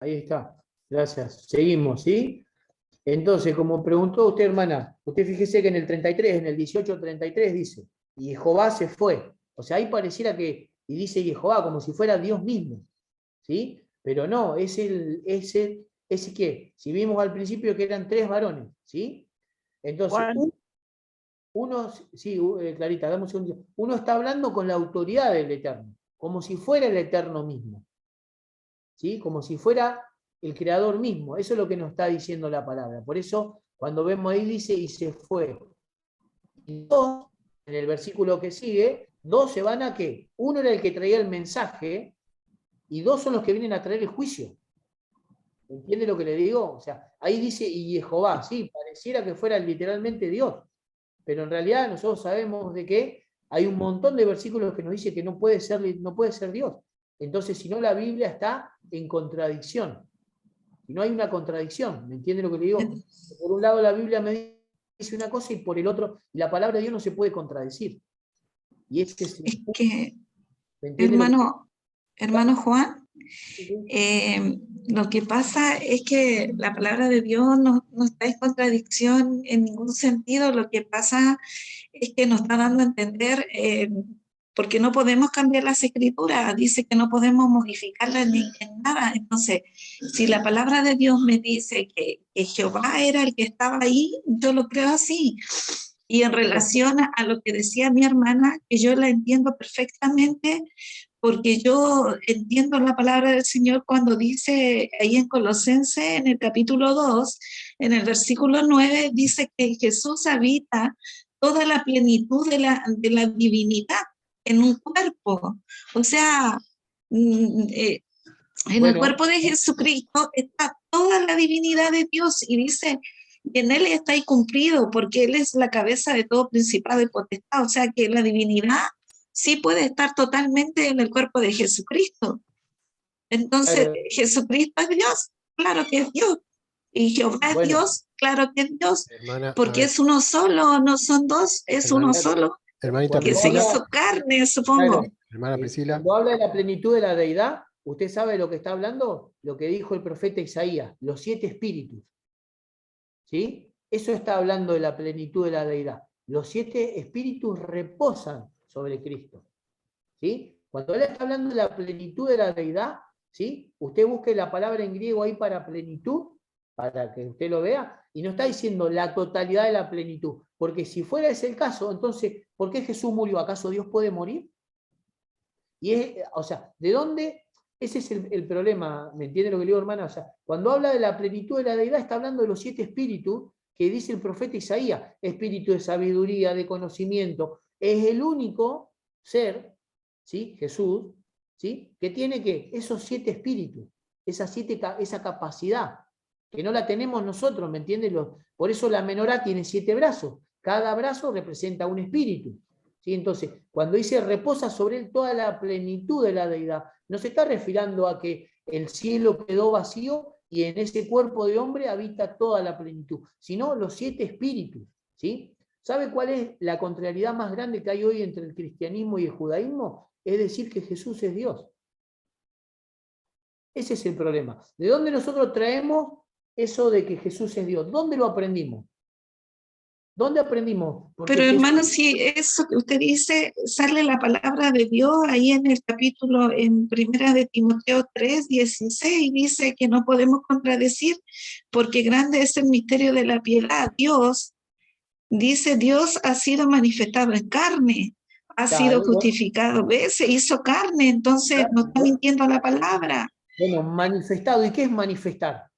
Ahí está. Gracias. Seguimos, ¿sí? Entonces, como preguntó usted, hermana, usted fíjese que en el 33, en el 18:33 dice, y Jehová se fue. O sea, ahí pareciera que, y dice Jehová como si fuera Dios mismo, ¿sí? Pero no, ese ¿qué? Si vimos al principio que eran tres varones, ¿sí? Entonces, Juan, uno, sí, Clarita, dame un segundo. Uno está hablando con la autoridad del Eterno, como si fuera el Eterno mismo, ¿sí? Como si fuera el Creador mismo. Eso es lo que nos está diciendo la palabra. Por eso, cuando vemos ahí dice, y se fue. Y dos, en el versículo que sigue, dos se van a qué? Uno era el que traía el mensaje, y dos son los que vienen a traer el juicio. ¿Entiende lo que le digo? O sea, ahí dice, y Jehová, sí, pareciera que fuera literalmente Dios, pero en realidad nosotros sabemos de que hay un montón de versículos que nos dice que no puede ser Dios. Entonces, si no, la Biblia está en contradicción. Si no hay una contradicción, ¿me entiende lo que le digo? Por un lado la Biblia me dice una cosa y por el otro, la palabra de Dios no se puede contradecir. Y ese es el es punto. que, ¿Me entiende lo que hermano Juan, digo? lo que pasa es que la palabra de Dios no está en contradicción en ningún sentido. Lo que pasa es que nos está dando a entender, porque no podemos cambiar las escrituras, dice que no podemos modificarlas ni en nada. Entonces, si la palabra de Dios me dice que Jehová era el que estaba ahí, yo lo creo así. Y en relación a lo que decía mi hermana, que yo la entiendo perfectamente, porque yo entiendo la palabra del Señor cuando dice ahí en Colosenses, en el capítulo 2, en el versículo 9, dice que Jesús habita toda la plenitud de la divinidad en un cuerpo. O sea, en el Bueno, cuerpo de Jesucristo está toda la divinidad de Dios y dice, y en Él está ahí cumplido, porque Él es la cabeza de todo principado y potestad. O sea que la divinidad sí puede estar totalmente en el cuerpo de Jesucristo. Entonces, claro, Jesucristo es Dios, claro que es Dios. Y Jehová es bueno, Dios, claro que es Dios, Hermana, a porque ver, es uno solo, no son dos, es uno hermanita, solo, hermanita que se Priscila, hizo carne, claro, supongo. hermana Priscila, cuando habla de la plenitud de la deidad, ¿usted sabe de lo que está hablando? Lo que dijo el profeta Isaías, los 7 espíritus. ¿Sí? Eso está hablando de la plenitud de la deidad. Los 7 espíritus reposan sobre Cristo. ¿Sí? Cuando él está hablando de la plenitud de la deidad, ¿sí? Usted busque la palabra en griego ahí para plenitud, para que usted lo vea, y no está diciendo la totalidad de la plenitud, porque si fuera ese el caso, entonces, ¿por qué Jesús murió? ¿Acaso Dios puede morir? Y es, o sea, ¿de dónde? Ese es el problema, ¿me entiende lo que le digo, hermana? O sea, cuando habla de la plenitud de la deidad, está hablando de los 7 espíritus que dice el profeta Isaías, espíritu de sabiduría, de conocimiento. Es el único ser, ¿sí? Jesús, ¿sí? Que tiene que esos 7 espíritus, esa capacidad, que no la tenemos nosotros, ¿me entiende? Por eso la menorá tiene 7 brazos. Cada brazo representa un espíritu. ¿Sí? Entonces, cuando dice reposa sobre él toda la plenitud de la deidad, no se está refiriendo a que el cielo quedó vacío y en ese cuerpo de hombre habita toda la plenitud, sino los 7 espíritus. ¿Sí? ¿Sabe cuál es la contrariedad más grande que hay hoy entre el cristianismo y el judaísmo? Es decir que Jesús es Dios. Ese es el problema. ¿De dónde nosotros traemos eso de que Jesús es Dios? ¿Dónde lo aprendimos? ¿Dónde aprendimos? Porque Pero Jesús... hermano, si eso que usted dice, sale la palabra de Dios ahí en el capítulo, en primera de Timoteo 3:16, dice que no podemos contradecir porque grande es el misterio de la piedad. Dios, dice, Dios ha sido manifestado en carne, ha sido Claro, justificado, ¿ves? Se hizo carne, entonces no está mintiendo la palabra. bueno, manifestado. ¿Y qué es manifestar?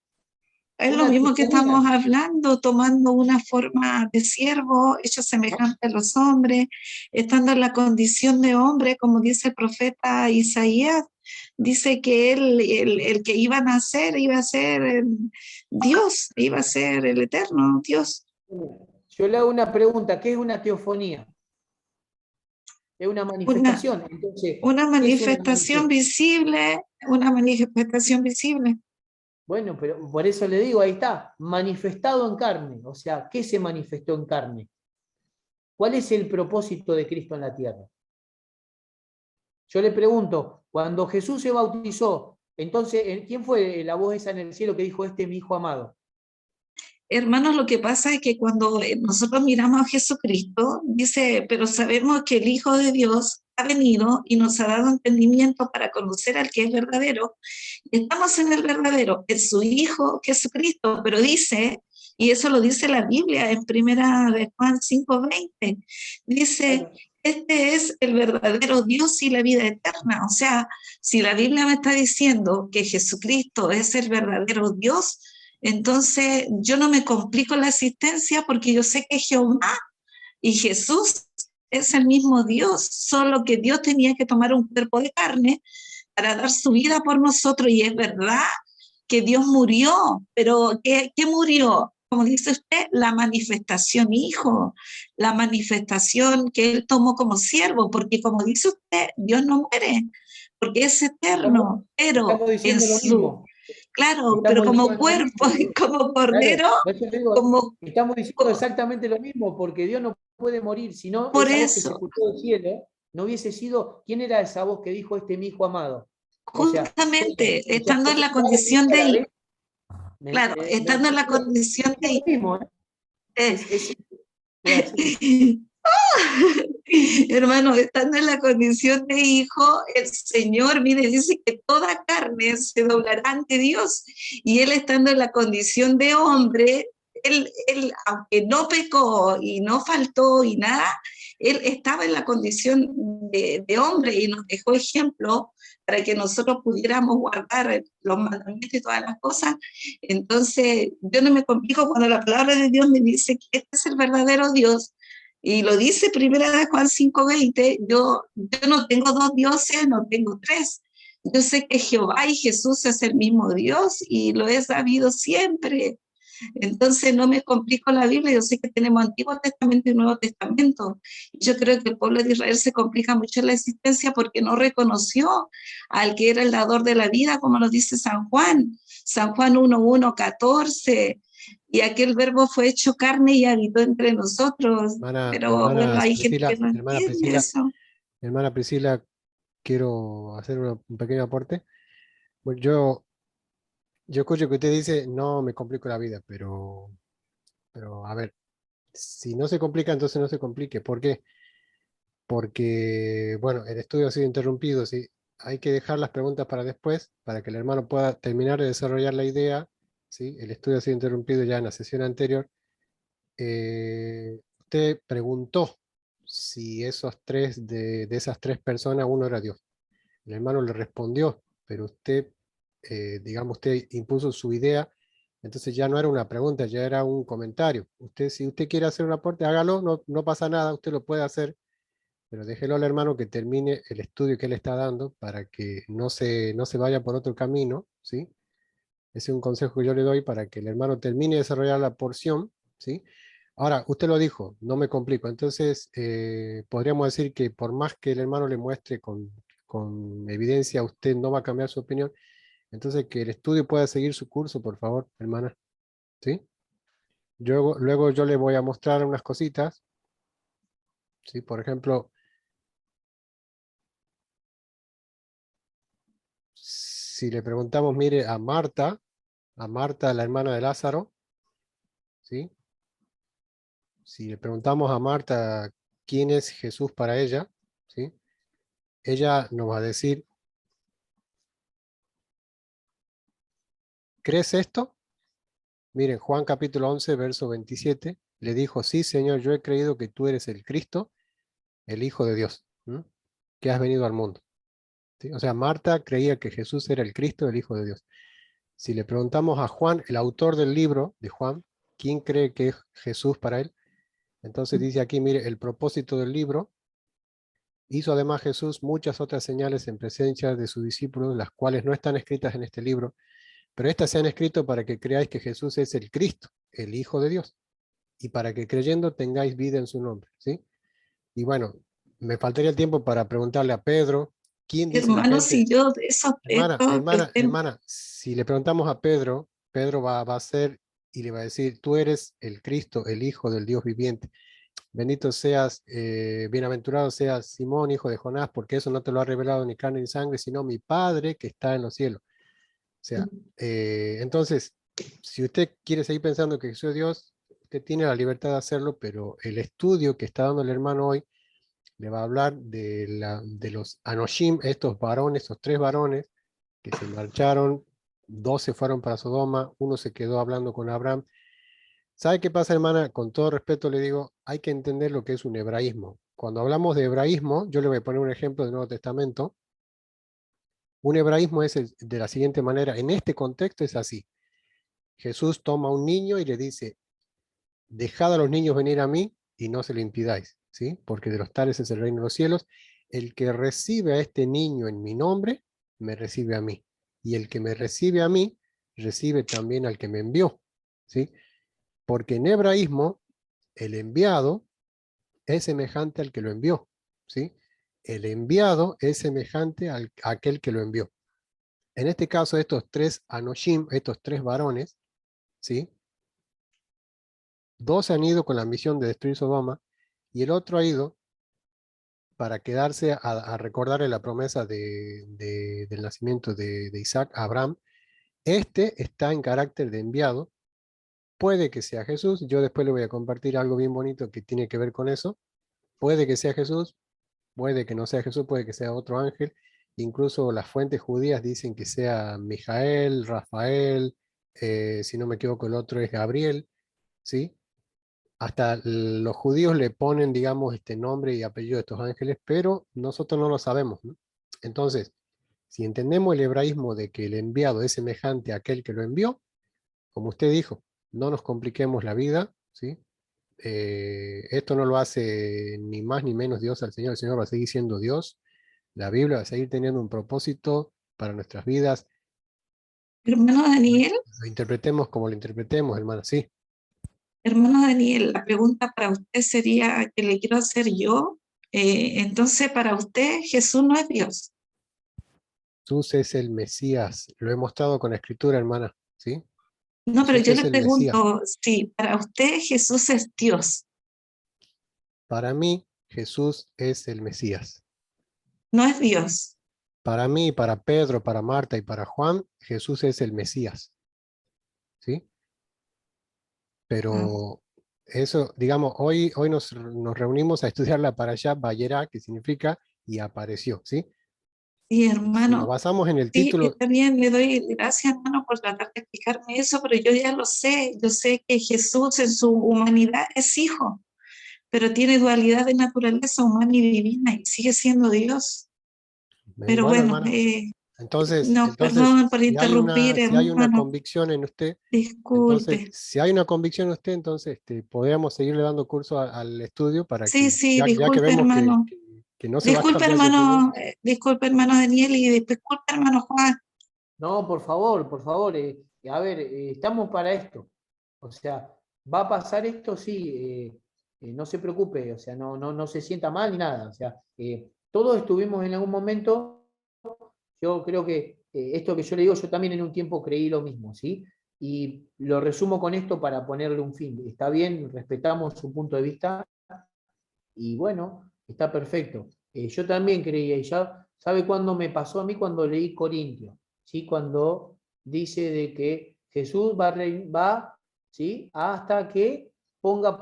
Es lo Una mismo que teofonía. estamos hablando, tomando una forma de siervo, hecho ¿No? semejante a los hombres, estando en la condición de hombre, como dice el profeta Isaías, dice que él, el que iba a nacer, iba a ser Dios, iba a ser el eterno Dios. Yo le hago una pregunta, ¿qué es una teofonía? Es una Una, manifestación. Entonces, una ¿qué es una manifestación manifestación? visible, una manifestación visible. Bueno, pero por eso le digo, ahí está, manifestado en carne. O sea, ¿qué se manifestó en carne? ¿Cuál es el propósito de Cristo en la tierra? Yo le pregunto, cuando Jesús se bautizó, Entonces, ¿quién fue la voz esa en el cielo que dijo, este es mi hijo amado? Hermanos, lo que pasa es que cuando nosotros miramos a Jesucristo, dice, pero sabemos que el Hijo de Dios ha venido y nos ha dado entendimiento para conocer al que es verdadero. Y estamos en el verdadero, es su Hijo Jesucristo, pero dice, y eso lo dice la Biblia en primera de Juan 5:20, dice, Bueno, este es el verdadero Dios y la vida eterna. O sea, si la Biblia me está diciendo que Jesucristo es el verdadero Dios, entonces yo no me complico la asistencia porque yo sé que Jehová y Jesús es el mismo Dios, solo que Dios tenía que tomar un cuerpo de carne para dar su vida por nosotros. Y es verdad que Dios murió, pero ¿qué murió? Como dice usted, la manifestación hijo, la manifestación que Él tomó como siervo, porque como dice usted, Dios no muere, porque es estamos, eterno, pero estamos en diciendo lo su, mismo. claro, pero Estamos como diciendo lo cuerpo, mismo. como Claro, cordero, por eso te digo, como, estamos diciendo exactamente lo mismo, porque Dios no puede morir, si no, por esa voz que se eso, escuchó del cielo no hubiese sido, ¿quién era esa voz que dijo, este es mi hijo amado? O sea, justamente, o sea, estando en Jesús, la Padre y condición Hijo a la de, vez, claro, ¿me estando en la entiendes? condición Es lo mismo, ¿eh? de Es así. hermano, estando en la condición de hijo, el Señor, mire, dice que toda carne se doblará ante Dios. Y él estando en la condición de hombre, aunque no pecó y no faltó y nada, él estaba en la condición de hombre y nos dejó ejemplo para que nosotros pudiéramos guardar los mandamientos y todas las cosas. Entonces, yo no me complico cuando la palabra de Dios me dice que este es el verdadero Dios, y lo dice primera de Juan 5:20, yo no tengo dos dioses, no tengo tres. Yo sé que Jehová y Jesús es el mismo Dios y lo he sabido siempre. Entonces no me complico la Biblia, yo sé que tenemos Antiguo Testamento y Nuevo Testamento. Yo creo que el pueblo de Israel se complica mucho en la existencia porque no reconoció al que era el dador de la vida, como lo dice San Juan 1:14, y aquel verbo fue hecho carne y habitó entre nosotros. Pero bueno, hay gente que no entiende eso. Hermana Priscila, quiero hacer un pequeño aporte. Bueno, yo escucho que usted dice, no me complico la vida, pero a ver, si no se complica, entonces no se complique. ¿Por qué? Porque, bueno, el estudio ha sido interrumpido, ¿sí? Hay que dejar las preguntas para después, para que el hermano pueda terminar de desarrollar la idea, ¿sí? El estudio ha sido interrumpido ya en la sesión anterior. Usted preguntó si esos tres, de esas tres personas, uno era Dios. El hermano le respondió, pero usted, digamos, usted impuso su idea, entonces ya no era una pregunta, ya era un comentario. Usted, si usted quiere hacer un aporte, hágalo, no pasa nada, usted lo puede hacer, pero déjelo al hermano que termine el estudio que él está dando para que no se vaya por otro camino, ¿sí? Ese es un consejo que yo le doy para que el hermano termine de desarrollar la porción, ¿sí? Ahora, usted lo dijo, no me complico. Entonces, podríamos decir que por más que el hermano le muestre con evidencia, usted no va a cambiar su opinión. Entonces, que el estudio pueda seguir su curso, por favor, hermana. ¿Sí? Luego yo le voy a mostrar unas cositas. ¿Sí? Por ejemplo, si le preguntamos, mire, a Marta, la hermana de Lázaro, ¿sí? Si le preguntamos a Marta quién es Jesús para ella, ¿sí? Ella nos va a decir, ¿crees esto? Miren, Juan capítulo 11, verso 27, le dijo, sí, Señor, yo he creído que tú eres el Cristo, el Hijo de Dios, ¿m? Que has venido al mundo. ¿Sí? O sea, Marta creía que Jesús era el Cristo, el Hijo de Dios. Si le preguntamos a Juan, el autor del libro de Juan, ¿quién cree que es Jesús para él? Entonces dice aquí, mire, el propósito del libro, hizo además Jesús muchas otras señales en presencia de sus discípulos, las cuales no están escritas en este libro, pero estas se han escrito para que creáis que Jesús es el Cristo, el Hijo de Dios, y para que creyendo tengáis vida en su nombre, ¿sí? Y bueno, me faltaría el tiempo para preguntarle a Pedro, ¿quién dice la Hermanos, si gente? yo de esos, Hermana, si le preguntamos a Pedro, Pedro va a ser y le va a decir, tú eres el Cristo, el Hijo del Dios viviente. Bendito seas, bienaventurado seas Simón, hijo de Jonás, porque eso no te lo ha revelado ni carne ni sangre, sino mi Padre que está en los cielos. sea, entonces, si usted quiere seguir pensando que Jesús es Dios, usted tiene la libertad de hacerlo, pero el estudio que está dando el hermano hoy le va a hablar de los Anoshim, estos varones, estos 3 varones que se marcharon, 2 se fueron para Sodoma, uno se quedó hablando con Abraham. ¿Sabe qué pasa, hermana? Con todo respeto le digo, hay que entender lo que es un hebraísmo. Cuando hablamos de hebraísmo, yo le voy a poner un ejemplo del Nuevo Testamento. Un hebraísmo es de la siguiente manera, en este contexto es así. Jesús toma a un niño y le dice, dejad a los niños venir a mí y no se lo impidáis, ¿sí? Porque de los tales es el reino de los cielos. El que recibe a este niño en mi nombre, me recibe a mí. Y el que me recibe a mí, recibe también al que me envió, ¿sí? Porque en hebraísmo, el enviado es semejante al que lo envió, ¿sí? El enviado es semejante a aquel que lo envió. En este caso, estos 3 Anoshim, estos 3 varones, ¿sí? 2 han ido con la misión de destruir Sodoma y el otro ha ido para quedarse a recordarle la promesa del nacimiento de Isaac a Abraham. Este está en carácter de enviado. Puede que sea Jesús. Yo después le voy a compartir algo bien bonito que tiene que ver con eso. Puede que sea Jesús, puede que no sea Jesús, puede que sea otro ángel. Incluso las fuentes judías dicen que sea Mijael, Rafael, si no me equivoco el otro es Gabriel, ¿sí? Hasta los judíos le ponen, digamos, este nombre y apellido de estos ángeles, pero nosotros no lo sabemos, ¿no? Entonces, si entendemos el hebraísmo de que el enviado es semejante a aquel que lo envió, como usted dijo, no nos compliquemos la vida, ¿sí? Esto no lo hace ni más ni menos Dios al Señor. El Señor va a seguir siendo Dios. La Biblia va a seguir teniendo un propósito para nuestras vidas. Hermano Daniel, Lo interpretemos como lo interpretemos, hermano, sí. hermano Daniel, la pregunta para usted sería que le quiero hacer yo. Entonces, para usted, Jesús no es Dios. Jesús es el Mesías. Lo he mostrado con la Escritura, hermana, ¿sí? No, pero Jesús yo es le el Mesías. pregunto si para usted Jesús es Dios. Para mí, Jesús es el Mesías. No es Dios. Para mí, para Pedro, para Marta y para Juan, Jesús es el Mesías, ¿sí? Mm. Pero eso, digamos, hoy nos reunimos a estudiar la Parashá Vayera, que significa y apareció, ¿sí? Sí, Si nos hermano. basamos en el Sí, título, también le doy gracias, hermano, por tratar de explicarme eso, pero yo ya lo sé. Yo sé que Jesús en su humanidad es hijo, pero tiene dualidad de naturaleza humana y divina y sigue siendo Dios. Pero bueno, bueno, hermana, entonces, no, entonces, perdón por interrumpir, si hay una hermano. convicción en usted, entonces, Disculpe. si hay una convicción en usted, entonces podríamos seguirle dando curso al estudio para Sí, que, sí, ya que disculpe, vemos hermano. que no se va a cambiar de opinión. Disculpe, hermano Daniel, y disculpe, hermano Juan. No, por favor, a ver, estamos para esto. O sea, va a pasar esto, sí, no se preocupe, o sea, no se sienta mal ni nada. O sea, todos estuvimos en algún momento, yo creo que esto que yo le digo, yo también en un tiempo creí lo mismo, ¿sí? Y lo resumo con esto para ponerle un fin. Está bien, respetamos su punto de vista y bueno, está perfecto. Yo también creía, y ya, ¿sabe cuándo me pasó a mí? Cuando leí Corintios, ¿sí? Cuando dice de que Jesús va, ¿sí? Hasta que ponga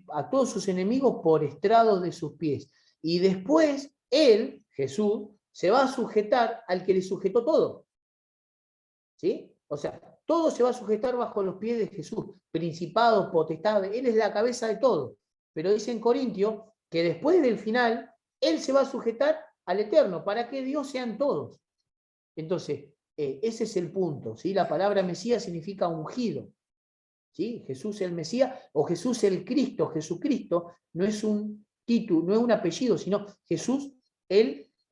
a todos sus enemigos por estrados de sus pies. Y después él, Jesús, se va a sujetar al que le sujetó todo, ¿sí? O sea, todo se va a sujetar bajo los pies de Jesús, principados, potestades, él es la cabeza de todo. Pero dice en Corintios que después del final, él se va a sujetar al eterno, para que Dios sean todos. Entonces, ese es el punto, ¿sí? La palabra Mesías significa ungido, ¿sí? Jesús el Mesías o Jesús el Cristo. Jesucristo no es un título, no es un apellido, sino Jesús,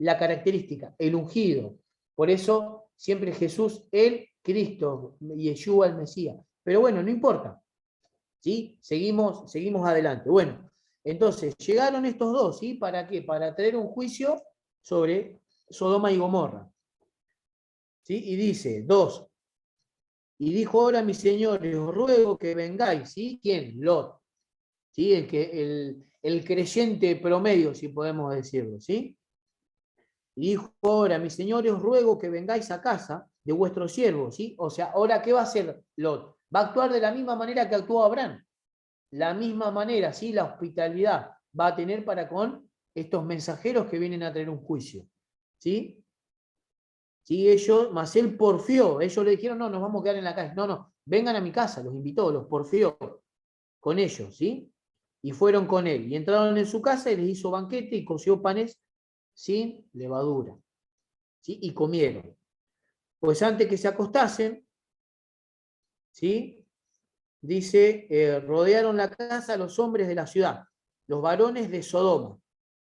la característica, el ungido. Por eso siempre Jesús el Cristo, Yeshua el Mesías. Pero bueno, no importa, ¿sí? Seguimos adelante. Bueno, entonces llegaron estos dos, ¿sí? ¿Para qué? Para traer un juicio sobre Sodoma y Gomorra, ¿sí? Y dice, 2. Y dijo ahora, mis señores, os ruego que vengáis, ¿sí? ¿Quién? Lot, ¿sí? El creyente promedio, si podemos decirlo, ¿sí? Y dijo ahora, mis señores, os ruego que vengáis a casa de vuestros siervos, ¿sí? O sea, ahora, ¿qué va a hacer Lot? Va a actuar de la misma manera que actuó Abraham. La misma manera, ¿sí? La hospitalidad va a tener para con estos mensajeros que vienen a traer un juicio, ¿sí? ¿Sí? Ellos, más él porfió, ellos le dijeron, no, nos vamos a quedar en la calle. No, no, vengan a mi casa, los invitó, los porfió con ellos, ¿sí? Y fueron con él. Y entraron en su casa y les hizo banquete y coció panes sin levadura, ¿sí? Y comieron. Pues antes que se acostasen, ¿sí? Dice, rodearon la casa los hombres de la ciudad, los varones de Sodoma,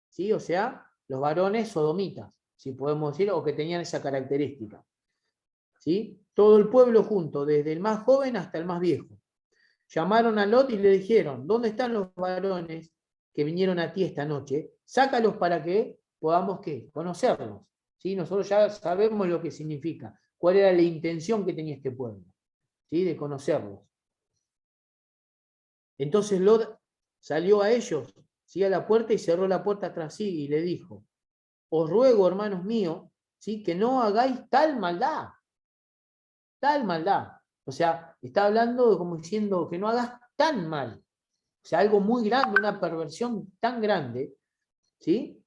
¿sí? O sea, los varones sodomitas, si podemos decir, o que tenían esa característica, ¿sí? Todo el pueblo junto, desde el más joven hasta el más viejo. Llamaron a Lot y le dijeron, ¿dónde están los varones que vinieron a ti esta noche? Sácalos para que podamos, ¿qué? Conocerlos, ¿sí? Nosotros ya sabemos lo que significa, cuál era la intención que tenía este pueblo, ¿sí? De conocerlos. Entonces Lot salió a ellos, ¿sí? A la puerta y cerró la puerta tras sí y le dijo, os ruego, hermanos míos, ¿sí? Que no hagáis tal maldad. Tal maldad. O sea, está hablando como diciendo que no hagas tan mal. O sea, algo muy grande, una perversión tan grande, ¿sí?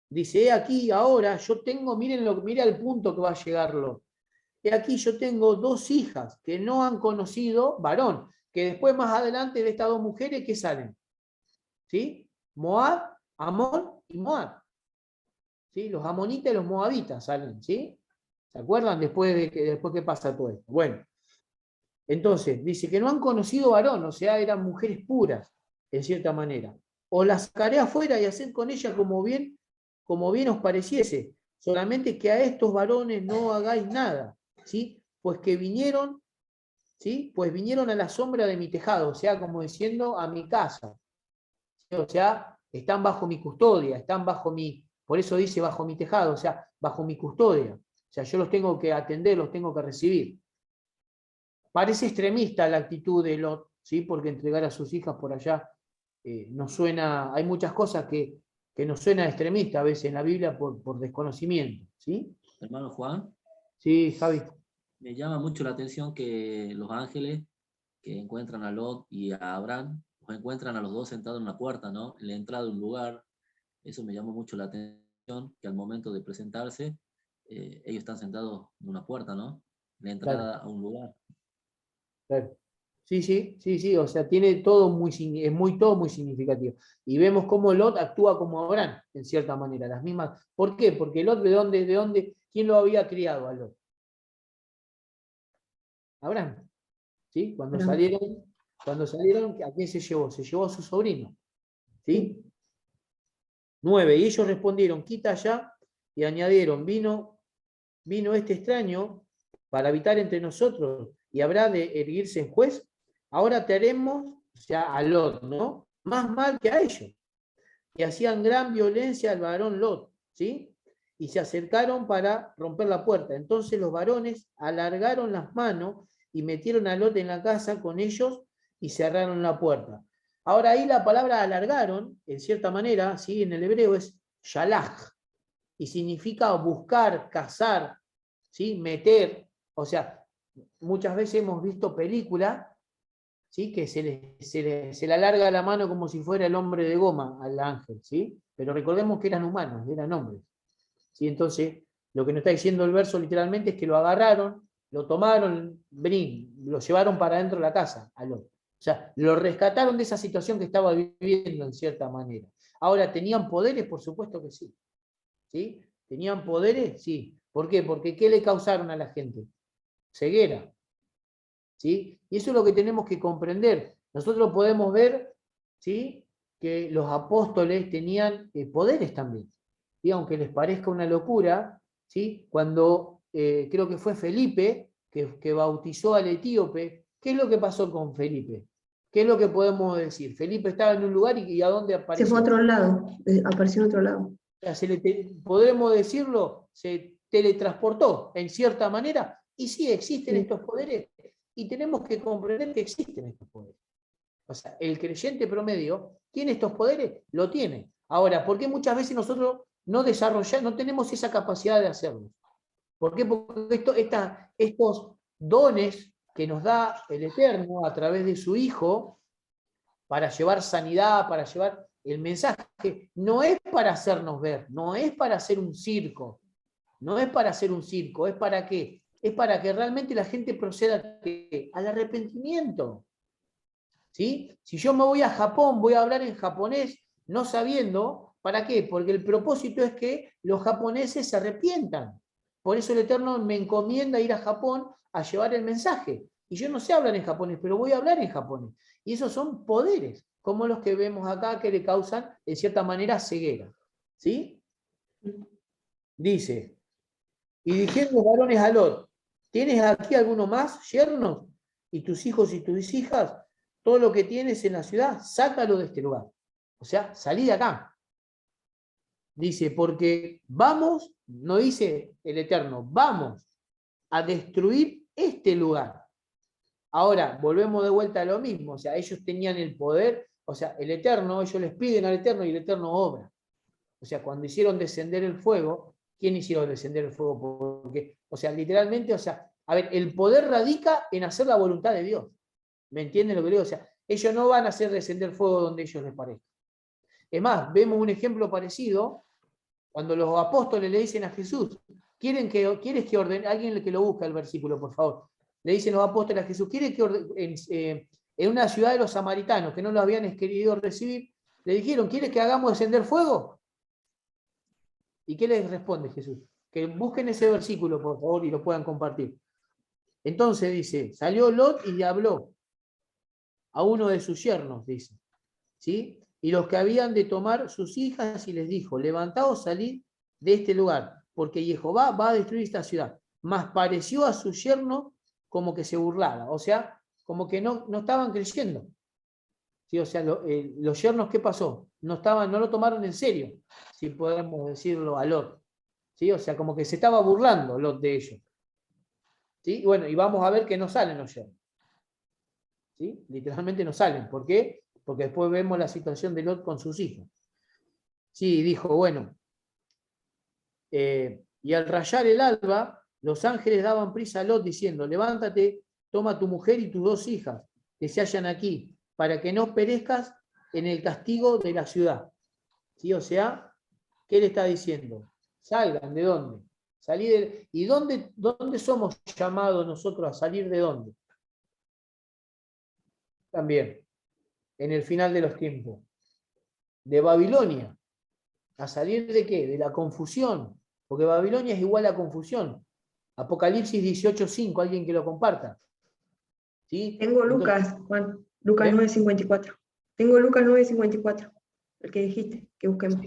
Dice, he aquí ahora, yo tengo, mira el punto que va a llegarlo. He aquí yo tengo 2 hijas que no han conocido varón, que después más adelante de estas 2 mujeres, ¿qué salen? ¿Sí? Moab, Amón y Moab. ¿Sí? Los amonitas y los moabitas salen, ¿sí? ¿Se acuerdan después que pasa todo esto? Bueno, entonces, dice que no han conocido varón, o sea, eran mujeres puras, en cierta manera. O las sacaré afuera y hacer con ellas como bien os pareciese, solamente que a estos varones no hagáis nada, ¿sí? Pues que vinieron, ¿sí? Pues vinieron a la sombra de mi tejado, o sea, como diciendo, a mi casa. ¿Sí? O sea, están bajo mi custodia, están bajo por eso dice bajo mi tejado, o sea, bajo mi custodia. O sea, yo los tengo que atender, los tengo que recibir. Parece extremista la actitud de Lot, ¿sí? Porque entregar a sus hijas por allá nos suena, hay muchas cosas que nos suena extremista a veces en la Biblia por desconocimiento, ¿sí? Hermano Juan, Sí, Javi. me llama mucho la atención que los ángeles que encuentran a Lot y a Abraham, los encuentran a los dos sentados en una puerta, ¿no? En la entrada de un lugar. Eso me llamó mucho la atención, que al momento de presentarse, ellos están sentados en una puerta, ¿no? En la entrada Claro, a un lugar. claro. Sí, sí, sí, sí, o sea, tiene todo todo muy significativo. Y vemos cómo Lot actúa como Abraham, en cierta manera, las mismas. ¿Por qué? Porque Lot, quién lo había criado a Lot? Abraham, ¿sí? Cuando salieron, ¿a quién se llevó? Se llevó a su sobrino, ¿sí? 9. Y ellos respondieron, quita ya, y añadieron, vino este extraño para habitar entre nosotros, y habrá de erguirse en juez. Ahora te haremos, o sea, a Lot, ¿no? Más mal que a ellos. Y hacían gran violencia al varón Lot, ¿sí? Y se acercaron para romper la puerta. Entonces los varones alargaron las manos y metieron a Lot en la casa con ellos y cerraron la puerta. Ahora ahí la palabra alargaron, en cierta manera, ¿sí? En el hebreo es shalach, y significa buscar, cazar, ¿sí? Meter. O sea, muchas veces hemos visto películas, ¿sí? Que se le alarga la mano como si fuera el hombre de goma al ángel, ¿sí? Pero recordemos que eran humanos, eran hombres, ¿sí? Entonces, lo que nos está diciendo el verso literalmente es que lo agarraron, lo tomaron, lo llevaron para dentro de la casa, al otro. O sea, lo rescataron de esa situación que estaba viviendo en cierta manera. Ahora, ¿tenían poderes? Por supuesto que sí. ¿Sí? ¿Tenían poderes? Sí. ¿Por qué? Porque ¿qué le causaron a la gente? Ceguera. ¿Sí? Y eso es lo que tenemos que comprender. Nosotros podemos ver, ¿sí? Que los apóstoles tenían poderes también. ¿Sí? Aunque les parezca una locura, ¿sí? Cuando creo que fue Felipe que bautizó al etíope, ¿qué es lo que pasó con Felipe? ¿Qué es lo que podemos decir? Felipe estaba en un lugar y ¿a dónde apareció? Se fue a otro lado, apareció en otro lado. O sea, podremos decirlo, se teletransportó en cierta manera, y sí existen Sí. estos poderes, y tenemos que comprender que existen estos poderes. O sea, el creyente promedio tiene estos poderes, lo tiene. Ahora, ¿por qué muchas veces nosotros no tenemos esa capacidad de hacerlo? ¿Por qué? Porque estos dones que nos da el Eterno a través de su Hijo, para llevar sanidad, para llevar el mensaje, no es para hacernos ver, no es para hacer un circo, no es para hacer un circo, ¿es para qué? Es para que realmente la gente proceda al arrepentimiento. ¿Sí? Si yo me voy a Japón, voy a hablar en japonés, no sabiendo, ¿para qué? Porque el propósito es que los japoneses se arrepientan. Por eso el Eterno me encomienda ir a Japón a llevar el mensaje. Y yo no sé hablar en japonés, pero voy a hablar en japonés. Y esos son poderes, como los que vemos acá, que le causan, en cierta manera, ceguera. ¿Sí? Dice, y dijeron los varones a Lot, ¿tienes aquí alguno más, yernos? Y tus hijos y tus hijas, todo lo que tienes en la ciudad, sácalo de este lugar. O sea, salí de acá. Dice, porque vamos, no dice el Eterno, vamos a destruir este lugar. Ahora, volvemos de vuelta a lo mismo, o sea, ellos tenían el poder, o sea, el Eterno, ellos les piden al Eterno y el Eterno obra. O sea, cuando hicieron descender el fuego, ¿quién hicieron descender el fuego? Porque, o sea, literalmente, o sea, a ver, el poder radica en hacer la voluntad de Dios. ¿Me entienden lo que digo? O sea, ellos no van a hacer descender fuego donde ellos les parezca. Es más, vemos un ejemplo parecido cuando los apóstoles le dicen a Jesús, ¿quieres que ordene? Alguien que lo busca el versículo, por favor. Le dicen los apóstoles a Jesús, ¿quiere que en una ciudad de los samaritanos que no lo habían querido recibir, le dijeron, ¿quiere que hagamos descender fuego? ¿Y qué les responde Jesús? Que busquen ese versículo, por favor, y lo puedan compartir. Entonces dice, salió Lot y le habló a uno de sus yernos, dice, ¿sí? Y los que habían de tomar sus hijas y les dijo, levantaos, salid de este lugar, porque Jehová va a destruir esta ciudad. Mas pareció a su yerno como que se burlaba, o sea, como que no estaban creyendo. ¿Sí? O sea, los yernos, ¿qué pasó? No lo tomaron en serio, si podemos decirlo a Lot. ¿Sí? O sea, como que se estaba burlando Lot de ellos. ¿Sí? Y bueno, y vamos a ver que no salen los yernos. ¿Sí? Literalmente no salen. ¿Por qué? Porque después vemos la situación de Lot con sus hijos. Sí, dijo, bueno, y al rayar el alba, los ángeles daban prisa a Lot diciendo, levántate, toma tu mujer y tus 2 hijas, que se hallan aquí, para que no perezcas en el castigo de la ciudad. ¿Sí? O sea, ¿qué le está diciendo? Salgan, ¿de dónde? ¿Y dónde somos llamados nosotros a salir de dónde? También, en el final de los tiempos. De Babilonia. ¿A salir de qué? De la confusión. Porque Babilonia es igual a confusión. Apocalipsis 18:5, alguien que lo comparta. ¿Sí? Tengo Lucas, Juan, Lucas 9:54. Tengo Lucas 9:54, el que dijiste, que busquemos.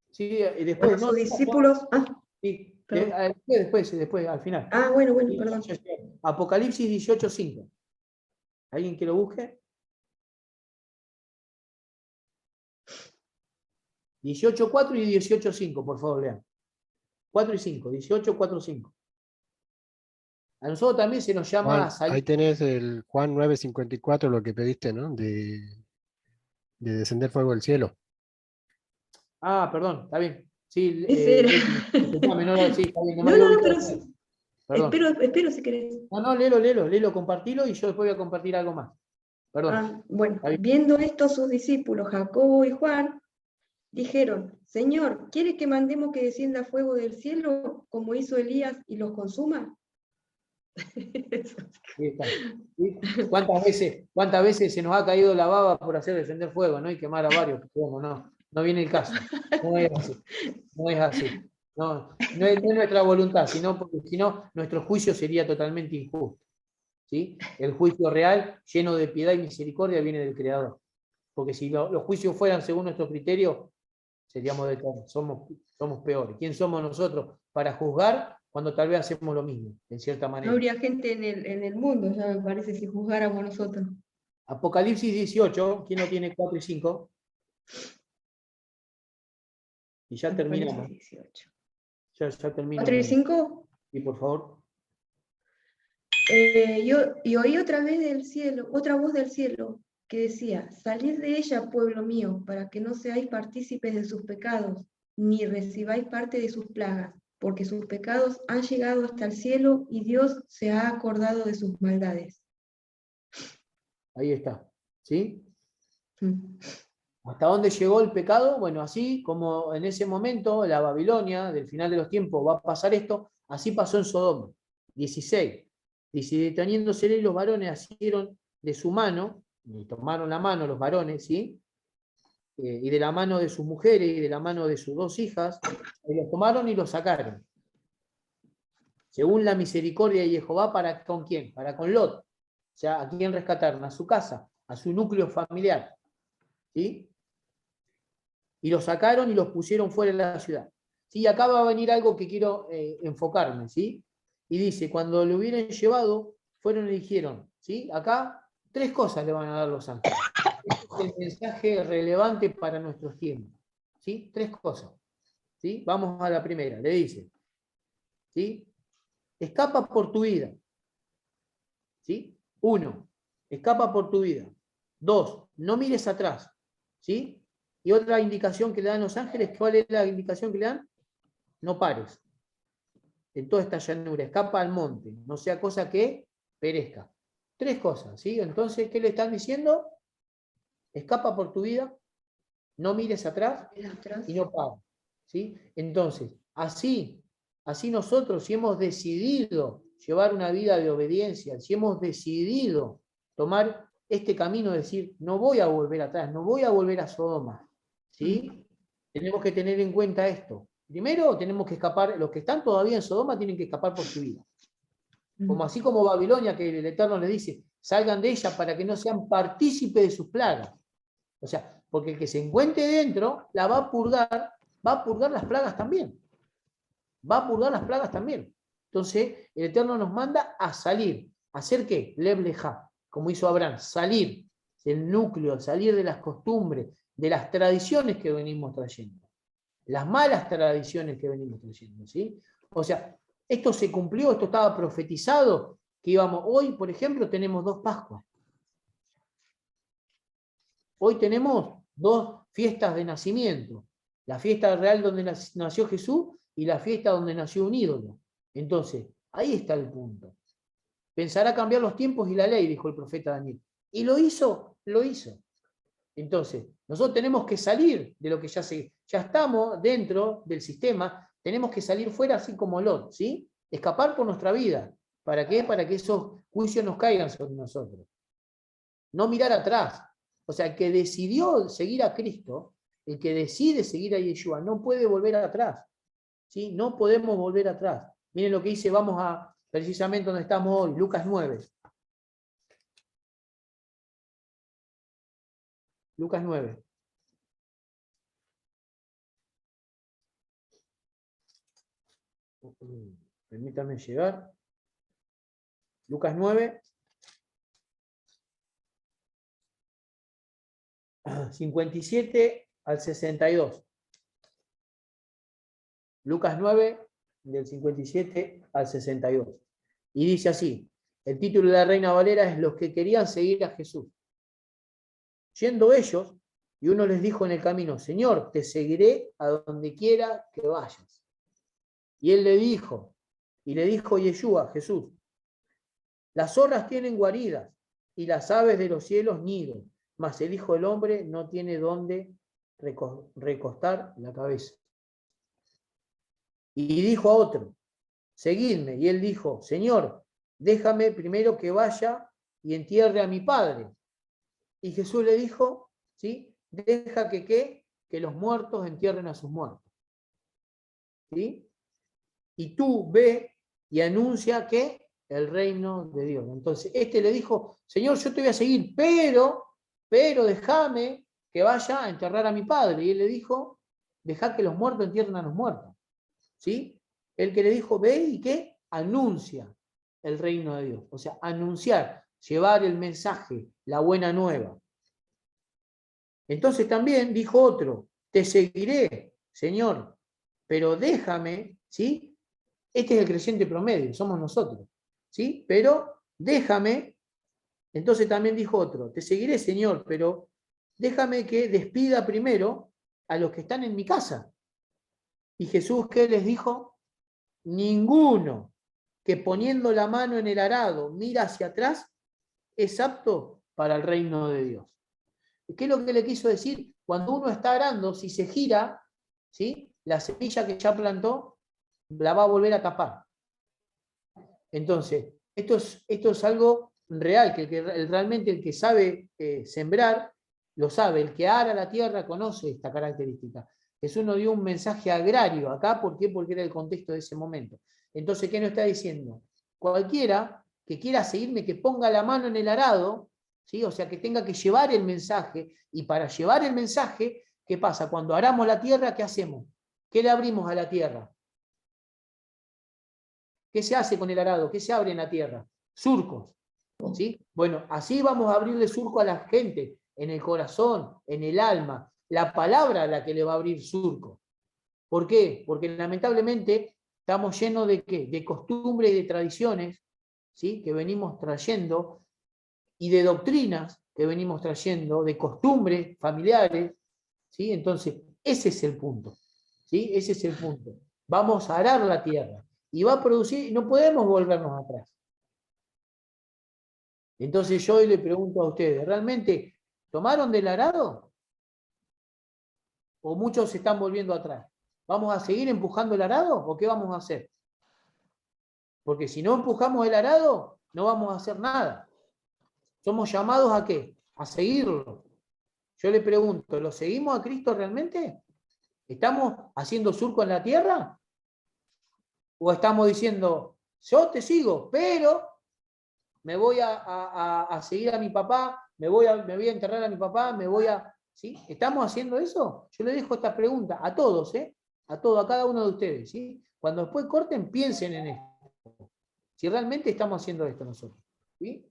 Sí, y después, Bueno, sus discípulos, sí, perdón. después, al final. Bueno, perdón. Apocalipsis 18:5. ¿Alguien que lo busque? 18:4 y 18:5, por favor, lean. 4 y 5, 18, 4, 5. A nosotros también se nos llama Juan, a salir. ahí tenés el Juan 9:54, lo que pediste, ¿no? De descender fuego del cielo. Perdón, está bien. Sí, Ese era. disculpame, sí, está bien, No, pero perdón. espero si querés. No, léelo, compartilo y yo después voy a compartir algo más. Perdón. Bueno, viendo esto sus discípulos, Jacobo y Juan, dijeron, Señor, ¿quiere que mandemos que descienda fuego del cielo como hizo Elías y los consuma? ¿Sí? ¿Cuántas veces se nos ha caído la baba por hacer descender fuego, ¿no? Y quemar a varios? No viene el caso. No es así. No es nuestra voluntad, sino porque si no, nuestro juicio sería totalmente injusto. ¿Sí? El juicio real, lleno de piedad y misericordia, viene del Creador. Porque si los juicios fueran según nuestro criterio, seríamos de todo. Somos peores. ¿Quién somos nosotros para juzgar cuando tal vez hacemos lo mismo, en cierta No manera? habría gente en el mundo, ya me parece, si juzgáramos nosotros. Apocalipsis 18, ¿quién no tiene 4 y 5? Y ya terminamos. 18. Ya termino. 4 y 5. Y por favor. Y oí otra voz del cielo, que decía, salid de ella, pueblo mío, para que no seáis partícipes de sus pecados, ni recibáis parte de sus plagas, porque sus pecados han llegado hasta el cielo y Dios se ha acordado de sus maldades. Ahí está. ¿Sí? Mm. ¿Hasta dónde llegó el pecado? Bueno, así como en ese momento la Babilonia, del final de los tiempos, va a pasar esto, así pasó en Sodoma. 16. Dice, deteniéndose los varones, asieron de su mano, y tomaron la mano los varones, ¿sí? Y de la mano de sus mujeres y de la mano de sus dos hijas, y los tomaron y los sacaron. Según la misericordia de Jehová, ¿para con quién? Para con Lot. O sea, ¿a quién rescataron? A su casa, a su núcleo familiar. ¿Sí? Y los sacaron y los pusieron fuera de la ciudad. ¿Sí? Acá va a venir algo que quiero enfocarme, ¿sí? Y dice, cuando lo hubieran llevado, fueron y dijeron, ¿sí? Acá 3 cosas le van a dar los ángeles. Este es el mensaje relevante para nuestros tiempos, ¿sí? 3 cosas, ¿sí? Vamos a la primera, le dice, ¿sí? Escapa por tu vida, ¿sí? 1, escapa por tu vida. 2, no mires atrás, ¿sí? Y otra indicación que le dan los ángeles, ¿cuál es la indicación que le dan? No pares. En toda esta llanura, escapa al monte, no sea cosa que perezca. 3 cosas, ¿sí? Entonces, ¿qué le están diciendo? Escapa por tu vida, no mires atrás y no pares, ¿sí? Entonces, así nosotros, si hemos decidido llevar una vida de obediencia, si hemos decidido tomar este camino de decir, no voy a volver atrás, no voy a volver a Sodoma, ¿sí? Tenemos que tener en cuenta esto. Primero tenemos que escapar, los que están todavía en Sodoma tienen que escapar por su vida. Como así como Babilonia, que el Eterno le dice, salgan de ella para que no sean partícipes de sus plagas. O sea, porque el que se encuentre dentro la va a purgar las plagas también. Va a purgar las plagas también. Entonces, el Eterno nos manda a salir. ¿Hacer qué? Lebleja, como hizo Abraham, salir del núcleo, salir de las costumbres, de las tradiciones que venimos trayendo. Las malas tradiciones que venimos trayendo, ¿sí? O sea, esto se cumplió, esto estaba profetizado, que íbamos, hoy, por ejemplo, tenemos 2 Pascuas. Hoy tenemos 2 fiestas de nacimiento. La fiesta real donde nació Jesús y la fiesta donde nació un ídolo. Entonces, ahí está el punto. Pensará cambiar los tiempos y la ley, dijo el profeta Daniel. Y lo hizo, lo hizo. Entonces, nosotros tenemos que salir de lo que ya estamos dentro del sistema, tenemos que salir fuera así como Lot, ¿sí? Escapar por nuestra vida. ¿Para qué? Para que esos juicios nos caigan sobre nosotros. No mirar atrás. O sea, el que decidió seguir a Cristo, el que decide seguir a Yeshua, no puede volver atrás. ¿Sí? No podemos volver atrás. Miren lo que dice, vamos a precisamente donde estamos hoy, Lucas 9. Lucas 9. Permítanme llegar. Lucas 9. 57 al 62. Lucas 9, del 57 al 62. Y dice así, el título de la Reina Valera es Los que querían seguir a Jesús. Yendo ellos, y uno les dijo en el camino, Señor, te seguiré a donde quiera que vayas. Y él le dijo Yeshua, Jesús, las zorras tienen guaridas, y las aves de los cielos nidos, mas el Hijo del Hombre no tiene dónde recostar la cabeza. Y dijo a otro, seguidme. Y él dijo, Señor, déjame primero que vaya y entierre a mi padre. Y Jesús le dijo, ¿sí? Deja que los muertos entierren a sus muertos. ¿Sí? Y tú ve y anuncia que el reino de Dios. Entonces, este le dijo, Señor, yo te voy a seguir, pero déjame que vaya a enterrar a mi padre. Y él le dijo, deja que los muertos entierren a los muertos. ¿Sí? El que le dijo, ve y que anuncia el reino de Dios. O sea, anunciar, llevar el mensaje, la buena nueva. Entonces también dijo otro, te seguiré, Señor, pero déjame, ¿sí? Este es el creyente promedio, somos nosotros, ¿sí? Pero déjame, entonces también dijo otro, te seguiré, Señor, pero déjame que despida primero a los que están en mi casa. Y Jesús, ¿qué les dijo? ninguno que poniendo la mano en el arado mira hacia atrás es apto para el reino de Dios. ¿Qué es lo que le quiso decir? Cuando uno está arando, si se gira, ¿sí?, la semilla que ya plantó la va a volver a tapar. Entonces, esto es algo real, que realmente el que sabe sembrar, lo sabe. El que ara la tierra conoce esta característica. Jesús nos dio un mensaje agrario acá, ¿por qué? Porque era el contexto de ese momento. Entonces, ¿qué nos está diciendo? Cualquiera que quiera seguirme, que ponga la mano en el arado, ¿sí? O sea, que tenga que llevar el mensaje, y para llevar el mensaje, ¿qué pasa? Cuando aramos la tierra, ¿qué hacemos? ¿Qué le abrimos a la tierra? ¿Qué se hace con el arado? ¿Qué se abre en la tierra? Surcos. ¿Sí? Bueno, así vamos a abrirle surco a la gente, en el corazón, en el alma. La palabra a la que le va a abrir surco. ¿Por qué? Porque lamentablemente estamos llenos de ¿qué? De costumbres y de tradiciones, ¿sí?, que venimos trayendo, y de doctrinas que venimos trayendo, de costumbres familiares, ¿sí? Entonces, ese es el punto, ¿sí? Ese es el punto. Vamos a arar la tierra y va a producir, no podemos volvernos atrás. Entonces yo hoy le pregunto a ustedes, ¿realmente tomaron del arado? ¿O muchos se están volviendo atrás? ¿Vamos a seguir empujando el arado o qué vamos a hacer? Porque si no empujamos el arado, no vamos a hacer nada. ¿Somos llamados a qué? A seguirlo. Yo le pregunto, ¿lo seguimos a Cristo realmente? ¿Estamos haciendo surco en la tierra? ¿O estamos diciendo, yo te sigo, pero me voy a seguir a mi papá, me voy a enterrar a mi papá, me voy a... ¿Sí? ¿Estamos haciendo eso? Yo le dejo esta pregunta a todos, a cada uno de ustedes, ¿sí? Cuando después corten, piensen en esto. Si realmente estamos haciendo esto nosotros, ¿sí?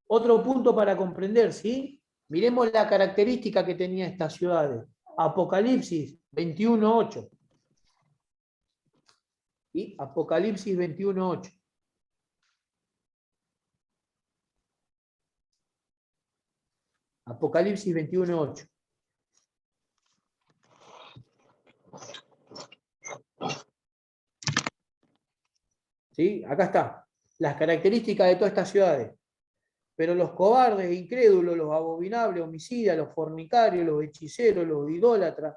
Otro punto para comprender, ¿sí? Miremos la característica que tenía estas ciudades. Apocalipsis 21:8. ¿Sí? Apocalipsis 21:8. Apocalipsis 21:8. ¿Sí? Acá está. Las características de todas estas ciudades. Pero los cobardes, incrédulos, los abominables, homicidas, los fornicarios, los hechiceros, los idólatras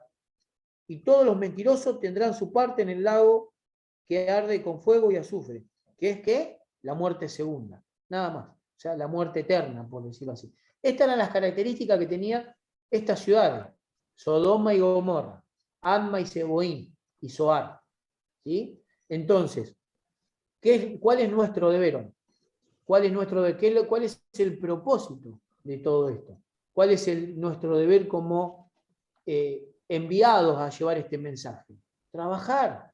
y todos los mentirosos tendrán su parte en el lago que arde con fuego y azufre. ¿Qué es qué? La muerte segunda. Nada más. O sea, la muerte eterna, por decirlo así. Estas eran las características que tenían estas ciudades. Sodoma y Gomorra, Adma y Seboín y Zoar. ¿Sí? Entonces, ¿cuál es nuestro deber? ¿Cuál es nuestro deber? ¿Cuál es el propósito de todo esto? ¿Cuál es nuestro deber como enviados a llevar este mensaje? Trabajar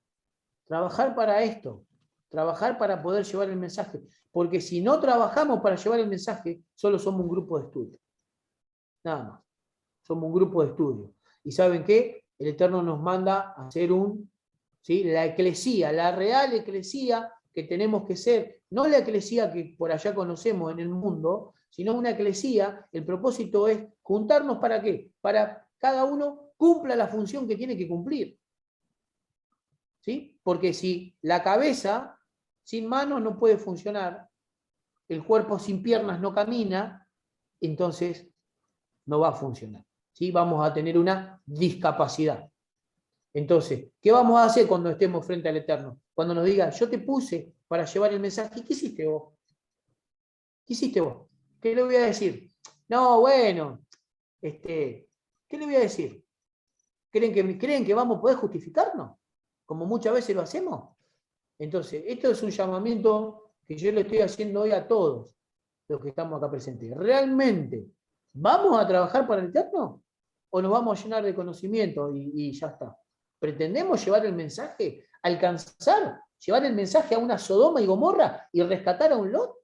para esto, trabajar para poder llevar el mensaje. Porque si no trabajamos para llevar el mensaje, solo somos un grupo de estudio. Nada más. Somos un grupo de estudio. ¿Y saben qué? El Eterno nos manda a hacer ¿sí?, la eclesía, la real eclesía que tenemos que ser, no la eclesía que por allá conocemos en el mundo, sino una eclesía. El propósito es juntarnos ¿para qué? Para cada uno cumpla la función que tiene que cumplir. ¿Sí? Porque si la cabeza sin manos no puede funcionar, el cuerpo sin piernas no camina, entonces no va a funcionar. ¿Sí? Vamos a tener una discapacidad. Entonces, ¿qué vamos a hacer cuando estemos frente al Eterno? Cuando nos diga, yo te puse para llevar el mensaje, ¿qué hiciste vos? ¿Qué hiciste vos? ¿Qué le voy a decir? No, bueno, ¿qué le voy a decir? ¿Creen que vamos a poder justificarnos? Como muchas veces lo hacemos. Entonces, esto es un llamamiento que yo le estoy haciendo hoy a todos los que estamos acá presentes. ¿Realmente vamos a trabajar para el Eterno? ¿O nos vamos a llenar de conocimiento y ya está? ¿Pretendemos llevar el mensaje, alcanzar, llevar el mensaje a una Sodoma y Gomorra y rescatar a un Lot?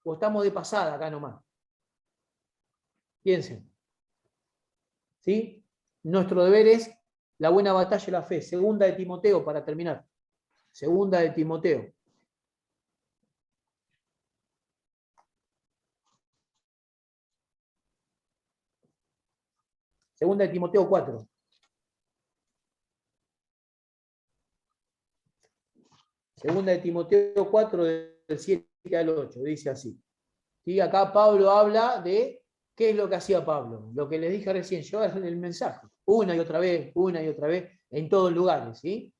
¿O estamos de pasada acá nomás? Piensen. ¿Sí? Nuestro deber es la buena batalla de la fe. Segunda de Timoteo, para terminar. Segunda de Timoteo. Segunda de Timoteo 4. Segunda de Timoteo 4, del 7 al 8, dice así. ¿Sí? Acá Pablo habla de qué es lo que hacía Pablo. Lo que les dije recién, llevar el mensaje. Una y otra vez, en todos lugares, ¿sí?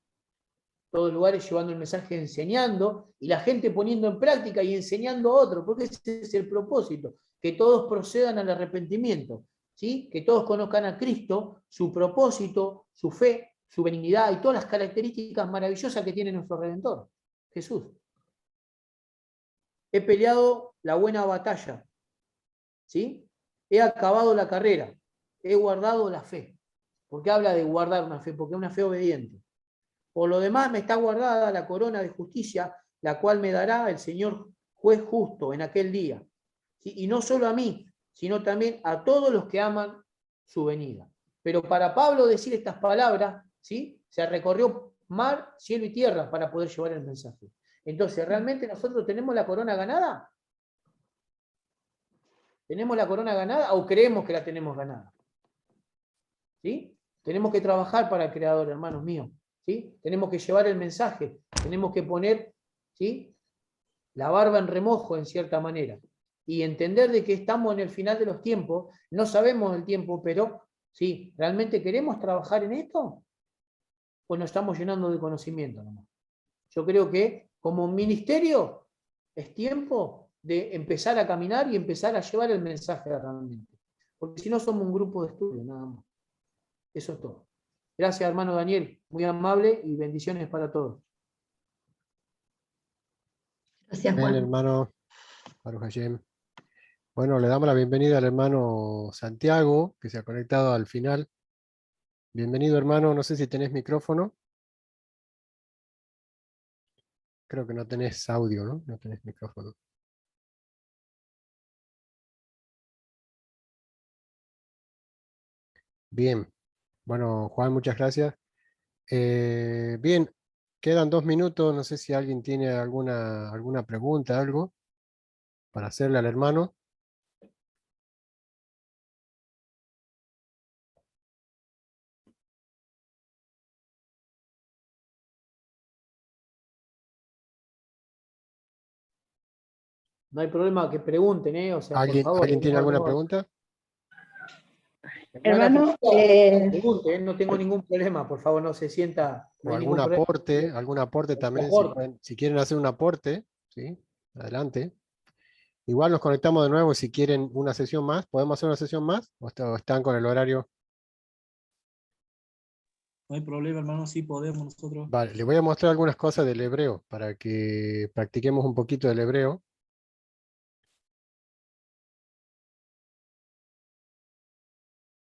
Todos lugares llevando el mensaje, enseñando, y la gente poniendo en práctica y enseñando a otros, porque ese es el propósito, que todos procedan al arrepentimiento, ¿sí? Que todos conozcan a Cristo, su propósito, su fe, su benignidad y todas las características maravillosas que tiene nuestro Redentor, Jesús. He peleado la buena batalla, ¿sí? He acabado la carrera, he guardado la fe. ¿Por qué habla de guardar una fe? Porque es una fe obediente. Por lo demás me está guardada la corona de justicia, la cual me dará el Señor juez justo en aquel día. ¿Sí? Y no solo a mí, sino también a todos los que aman su venida. Pero para Pablo decir estas palabras, ¿sí? Se recorrió mar, cielo y tierra para poder llevar el mensaje. Entonces, ¿realmente nosotros tenemos la corona ganada? ¿Tenemos la corona ganada o creemos que la tenemos ganada? ¿Sí? Tenemos que trabajar para el Creador, hermanos míos. ¿Sí? Tenemos que llevar el mensaje, tenemos que poner, ¿sí?, la barba en remojo en cierta manera y entender de que estamos en el final de los tiempos, no sabemos el tiempo, pero ¿sí?, ¿realmente queremos trabajar en esto? ¿O nos estamos llenando de conocimiento nomás? Yo creo que como ministerio es tiempo de empezar a caminar y empezar a llevar el mensaje realmente, porque si no somos un grupo de estudio nada más. Eso es todo. Gracias, hermano Daniel, muy amable y bendiciones para todos. Gracias, Bien, Juan. hermano Baruch Hashem. Bueno, le damos la bienvenida al hermano Santiago, que se ha conectado al final. Bienvenido, hermano. No sé si tenés micrófono. Creo que no tenés audio, ¿no? No tenés micrófono. Bien. Bueno, Juan, muchas gracias. Bien, quedan 2 minutos. No sé si alguien tiene alguna pregunta, algo para hacerle al hermano. No hay problema que pregunten, ¿eh? O sea, por favor. ¿Alguien tiene alguna pregunta? Hermano, Pregunte, ¿eh? No tengo ningún problema, por favor, no se sienta, no O hay algún ningún problema. aporte también, Aporte. si quieren hacer un aporte, ¿sí? Adelante. Igual nos conectamos de nuevo si quieren una sesión más. ¿Podemos hacer una sesión más? ¿O están con el horario? No hay problema, hermano, sí podemos nosotros. Vale, les voy a mostrar algunas cosas del hebreo para que practiquemos un poquito del hebreo.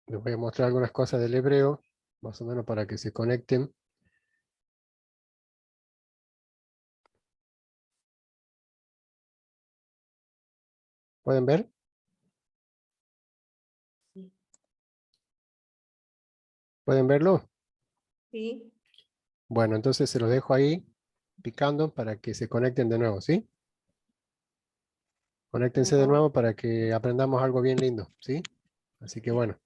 Les voy a mostrar algunas cosas del hebreo, más o menos para que se conecten. ¿Pueden ver? ¿Pueden verlo? sí. Bueno, entonces se los dejo ahí picando para que se conecten de nuevo, ¿sí? Conéctense de nuevo para que aprendamos algo bien lindo, ¿sí? Así que bueno.